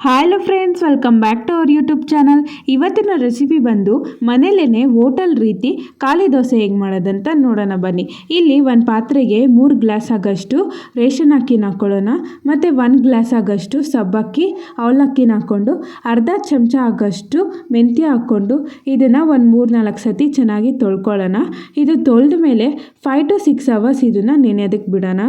Hello friends, welcome back to our YouTube channel. ಇವತ್ತಿನ recipe ಬಂದು ಮನೇಲೇ ಹೋಟೆಲ್ ರೀತಿ ಖಾಲಿ ದೋಸೆ ಹೇಗೆ ಮಾಡೋದಂತ ನೋಡೋಣ ಬನ್ನಿ. ಇಲ್ಲಿ ಒಂದು ಪಾತ್ರೆಗೆ 3 ಗ್ಲಾಸ್ ಆಗೋಷ್ಟು ರೇಷನ್ ಅಕ್ಕಿನ ಹಾಕ್ಕೊಳ್ಳೋಣ. ಮತ್ತು 1 ಗ್ಲಾಸ್ ಆಗೋಷ್ಟು ಸಬ್ಬಕ್ಕಿ ಅವಲಕ್ಕಿನ ಹಾಕ್ಕೊಂಡು ಅರ್ಧ ಚಮಚ ಆಗೋಷ್ಟು ಮೆಂತ್ಯ ಹಾಕ್ಕೊಂಡು ಇದನ್ನು ಒಂದು 3-4 ಸತಿ ಚೆನ್ನಾಗಿ ತೊಳ್ಕೊಳ್ಳೋಣ. ಇದು ತೊಳೆದ ಮೇಲೆ 5 to 6 ಅವರ್ಸ್ ಇದನ್ನು ನೆನೆಯೋದಕ್ಕೆ ಬಿಡೋಣ.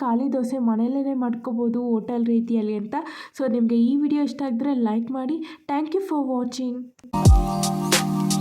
ಖಾಲಿ ದೋಸೆ ಮನೆಯಲ್ಲೇ ಮಾಡ್ಕೋಬೋದು ಹೋಟೆಲ್ ರೀತಿಯಲ್ಲಿ ಅಂತ. ಸೊ ನಿಮಗೆ ಈ ವಿಡಿಯೋ ಇಷ್ಟ ಆಗಿದ್ರೆ ಲೈಕ್ ಮಾಡಿ. Thank you for watching.